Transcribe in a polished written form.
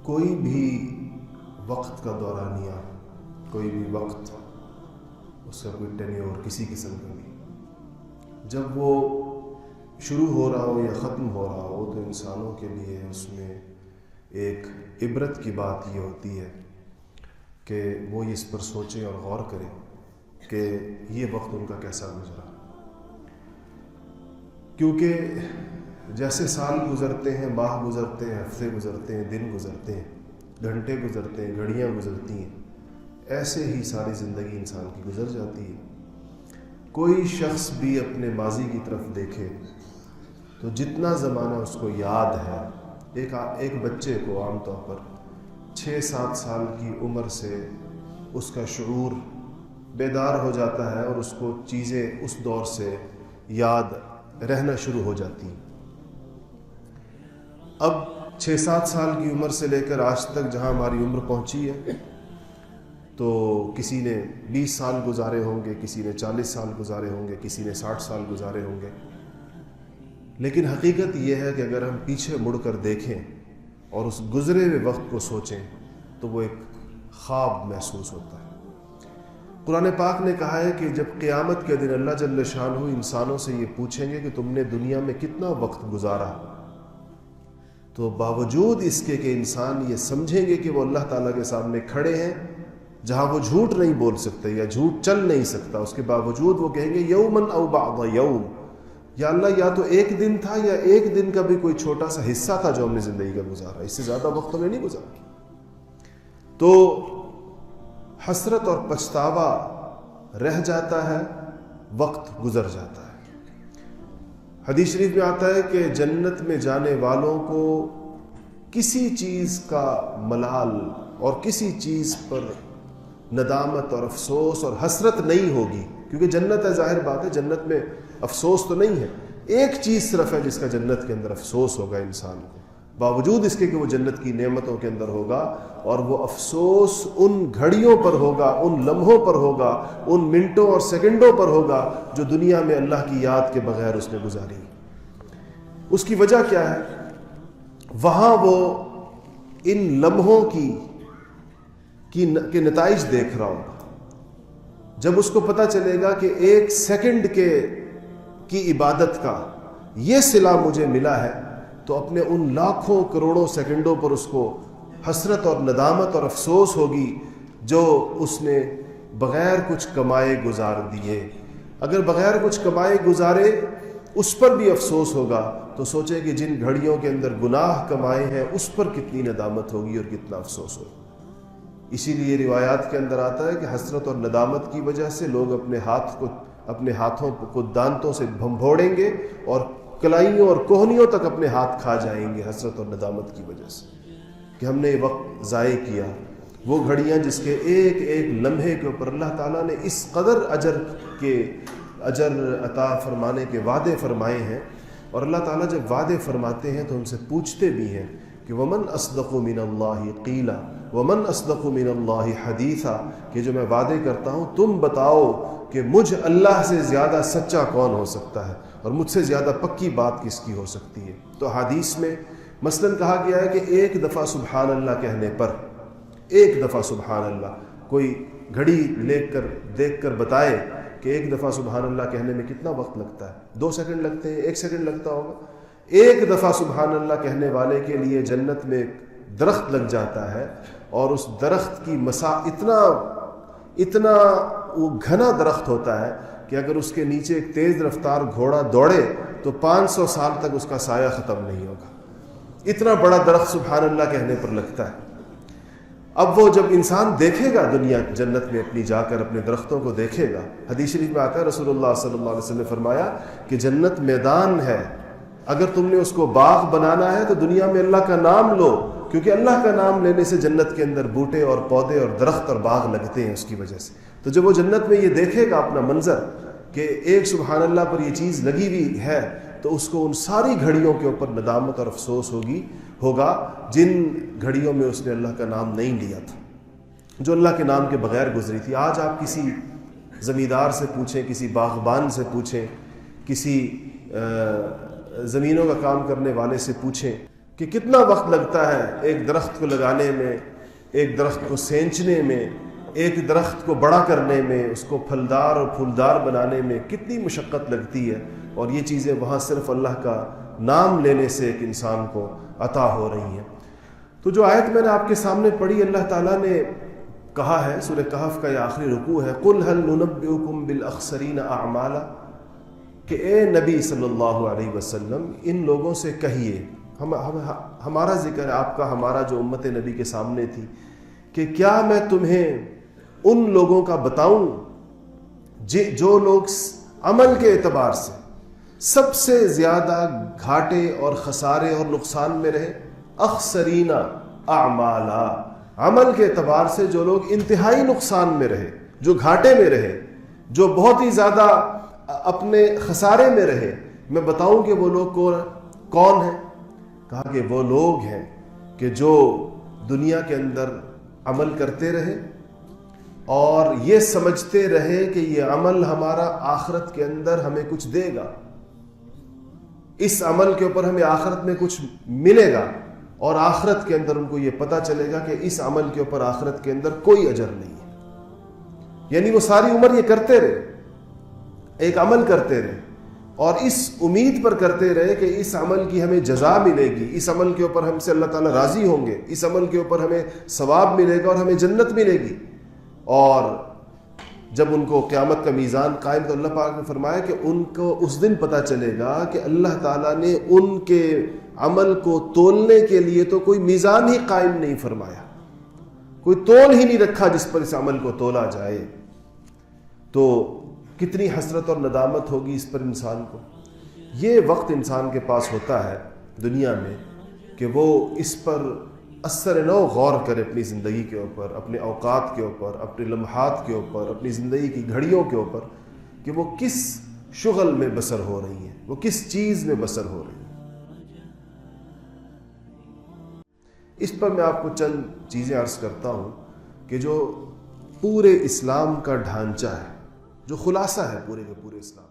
کوئی بھی وقت کا دورانیہ، کوئی بھی وقت، اس کا کوئی ٹینیور کسی قسم کا بھی، جب وہ شروع ہو رہا ہو یا ختم ہو رہا ہو تو انسانوں کے لیے اس میں ایک عبرت کی بات یہ ہوتی ہے کہ وہ اس پر سوچیں اور غور کریں کہ یہ وقت ان کا کیسا گزرا. کیونکہ جیسے سال گزرتے ہیں، ماہ گزرتے ہیں، ہفتے گزرتے ہیں، دن گزرتے ہیں، گھنٹے گزرتے ہیں، گھڑیاں گزرتی ہیں، ایسے ہی ساری زندگی انسان کی گزر جاتی ہے. کوئی شخص بھی اپنے ماضی کی طرف دیکھے تو جتنا زمانہ اس کو یاد ہے، ایک بچے کو عام طور پر 6-7 سال کی عمر سے اس کا شعور بیدار ہو جاتا ہے اور اس کو چیزیں اس دور سے یاد رہنا شروع ہو جاتی ہیں. اب 6-7 سال کی عمر سے لے کر آج تک جہاں ہماری عمر پہنچی ہے تو کسی نے 20 سال گزارے ہوں گے، کسی نے 40 سال گزارے ہوں گے، کسی نے 60 سال گزارے ہوں گے. لیکن حقیقت یہ ہے کہ اگر ہم پیچھے مڑ کر دیکھیں اور اس گزرے ہوئے وقت کو سوچیں تو وہ ایک خواب محسوس ہوتا ہے. قرآن پاک نے کہا ہے کہ جب قیامت کے دن اللہ جل شانہ انسانوں سے یہ پوچھیں گے کہ تم نے دنیا میں کتنا وقت گزارا، تو باوجود اس کے کہ انسان یہ سمجھیں گے کہ وہ اللہ تعالیٰ کے سامنے کھڑے ہیں جہاں وہ جھوٹ نہیں بول سکتے یا جھوٹ چل نہیں سکتا، اس کے باوجود وہ کہیں گے یومن او بعض یوم، یا اللہ یا تو ایک دن تھا یا ایک دن کا بھی کوئی چھوٹا سا حصہ تھا جو ہم نے زندگی کا گزارا، اس سے زیادہ وقت ہمیں نہیں گزارا. تو حسرت اور پچھتاوا رہ جاتا ہے، وقت گزر جاتا ہے. حدیث شریف میں آتا ہے کہ جنت میں جانے والوں کو کسی چیز کا ملال اور کسی چیز پر ندامت اور افسوس اور حسرت نہیں ہوگی، کیونکہ جنت ہے، ظاہر بات ہے جنت میں افسوس تو نہیں ہے. ایک چیز صرف ہے جس کا جنت کے اندر افسوس ہوگا انسان کو، باوجود اس کے کہ وہ جنت کی نعمتوں کے اندر ہوگا، اور وہ افسوس ان گھڑیوں پر ہوگا، ان لمحوں پر ہوگا، ان منٹوں اور سیکنڈوں پر ہوگا جو دنیا میں اللہ کی یاد کے بغیر اس نے گزاری. اس کی وجہ کیا ہے؟ وہاں وہ ان لمحوں کے نتائج دیکھ رہا ہوگا. جب اس کو پتہ چلے گا کہ ایک سیکنڈ کی عبادت کا یہ صلہ مجھے ملا ہے، تو اپنے ان لاکھوں کروڑوں سیکنڈوں پر اس کو حسرت اور ندامت اور افسوس ہوگی جو اس نے بغیر کچھ کمائے گزار دیے. اگر بغیر کچھ کمائے گزارے اس پر بھی افسوس ہوگا تو سوچے کہ جن گھڑیوں کے اندر گناہ کمائے ہیں اس پر کتنی ندامت ہوگی اور کتنا افسوس ہوگا. اسی لیے روایات کے اندر آتا ہے کہ حسرت اور ندامت کی وجہ سے لوگ اپنے ہاتھوں کو دانتوں سے بھنبھوڑیں گے اور کلائیوں اور کوہنیوں تک اپنے ہاتھ کھا جائیں گے حسرت اور ندامت کی وجہ سے کہ ہم نے وقت ضائع کیا. وہ گھڑیاں جس کے ایک ایک لمحے کے اوپر اللہ تعالیٰ نے اس قدر اجر عطا فرمانے کے وعدے فرمائے ہیں، اور اللہ تعالیٰ جب وعدے فرماتے ہیں تو ہم سے پوچھتے بھی ہیں کہ ومن اصدق من اللہ قیلا ومن اصدق من اللہ حدیثا، کہ جو میں وعدے کرتا ہوں تم بتاؤ کہ مجھ اللہ سے زیادہ سچا کون ہو سکتا ہے اور مجھ سے زیادہ پکی بات کس کی ہو سکتی ہے. تو حدیث میں مثلاً کہا گیا ہے کہ ایک دفعہ سبحان اللہ کہنے پر، ایک دفعہ سبحان اللہ، کوئی گھڑی دیکھ کر بتائے کہ ایک دفعہ سبحان اللہ کہنے میں کتنا وقت لگتا ہے. 2 سیکنڈ لگتے ہیں، 1 سیکنڈ لگتا ہوگا. ایک دفعہ سبحان اللہ کہنے والے کے لیے جنت میں درخت لگ جاتا ہے، اور اس درخت کی اتنا وہ گھنا درخت ہوتا ہے کہ اگر اس کے نیچے ایک تیز رفتار گھوڑا دوڑے تو 500 سال تک اس کا سایہ ختم نہیں ہوگا. اتنا بڑا درخت سبحان اللہ کہنے پر لگتا ہے. اب وہ جب انسان دیکھے گا دنیا جنت میں اپنی جا کر اپنے درختوں کو دیکھے گا، حدیث شریف میں آتا ہے رسول اللہ صلی اللہ علیہ وسلم نے فرمایا کہ جنت میدان ہے، اگر تم نے اس کو باغ بنانا ہے تو دنیا میں اللہ کا نام لو، کیونکہ اللہ کا نام لینے سے جنت کے اندر بوٹے اور پودے اور درخت اور باغ لگتے ہیں اس کی وجہ سے. تو جب وہ جنت میں یہ دیکھے گا اپنا منظر کہ ایک سبحان اللہ پر یہ چیز لگی ہوئی ہے، تو اس کو ان ساری گھڑیوں کے اوپر ندامت اور افسوس ہوگا جن گھڑیوں میں اس نے اللہ کا نام نہیں لیا تھا، جو اللہ کے نام کے بغیر گزری تھی. آج آپ کسی زمیندار سے پوچھیں، کسی باغبان سے پوچھیں، کسی زمینوں کا کام کرنے والے سے پوچھیں، کہ کتنا وقت لگتا ہے ایک درخت کو لگانے میں، ایک درخت کو سینچنے میں، ایک درخت کو بڑا کرنے میں، اس کو پھلدار اور پھولدار بنانے میں کتنی مشقت لگتی ہے، اور یہ چیزیں وہاں صرف اللہ کا نام لینے سے ایک انسان کو عطا ہو رہی ہیں۔ تو جو آیت میں نے آپ کے سامنے پڑھی، اللہ تعالیٰ نے کہا ہے، سورہ کہف کا یہ آخری رکوع ہے، قُلْ هَلْ نُنَبِّئُكُمْ بِالْأَخْسَرِينَ أَعْمَالًا، کہ اے نبی صلی اللہ علیہ وسلم ان لوگوں سے کہیے، ہمارا ذکر ہے آپ کا، ہمارا جو امت نبی کے سامنے تھی، کہ کیا میں تمہیں ان لوگوں کا بتاؤں جو لوگ عمل کے اعتبار سے سب سے زیادہ گھاٹے اور خسارے اور نقصان میں رہے، اخسرین اعمالا، عمل کے اعتبار سے جو لوگ انتہائی نقصان میں رہے، جو گھاٹے میں رہے، جو بہت ہی زیادہ اپنے خسارے میں رہے، میں بتاؤں کہ وہ لوگ کون ہیں؟ کہا کہ وہ لوگ ہیں کہ جو دنیا کے اندر عمل کرتے رہے اور یہ سمجھتے رہے کہ یہ عمل ہمارا آخرت کے اندر ہمیں کچھ دے گا، اس عمل کے اوپر ہمیں آخرت میں کچھ ملے گا، اور آخرت کے اندر ان کو یہ پتہ چلے گا کہ اس عمل کے اوپر آخرت کے اندر کوئی اجر نہیں ہے۔ یعنی وہ ساری عمر یہ کرتے رہے، ایک عمل کرتے رہے، اور اس امید پر کرتے رہے کہ اس عمل کی ہمیں جزا ملے گی، اس عمل کے اوپر ہم سے اللہ تعالیٰ راضی ہوں گے، اس عمل کے اوپر ہمیں ثواب ملے گا اور ہمیں جنت ملے گی۔ اور جب ان کو قیامت کا میزان قائم، تو اللہ پاک نے فرمایا کہ ان کو اس دن پتہ چلے گا کہ اللہ تعالیٰ نے ان کے عمل کو تولنے کے لیے تو کوئی میزان ہی قائم نہیں فرمایا، کوئی تول ہی نہیں رکھا جس پر اس عمل کو تولا جائے۔ تو کتنی حسرت اور ندامت ہوگی اس پر انسان کو۔ یہ وقت انسان کے پاس ہوتا ہے دنیا میں کہ وہ اس پر اثر نو غور کرے، اپنی زندگی کے اوپر، اپنے اوقات کے اوپر، اپنے لمحات کے اوپر، اپنی زندگی کی گھڑیوں کے اوپر، کہ وہ کس شغل میں بسر ہو رہی ہیں، وہ کس چیز میں بسر ہو رہی ہیں۔ اس پر میں آپ کو چند چیزیں عرض کرتا ہوں کہ جو پورے اسلام کا ڈھانچہ ہے، جو خلاصہ ہے پورے کے پورے اسلام۔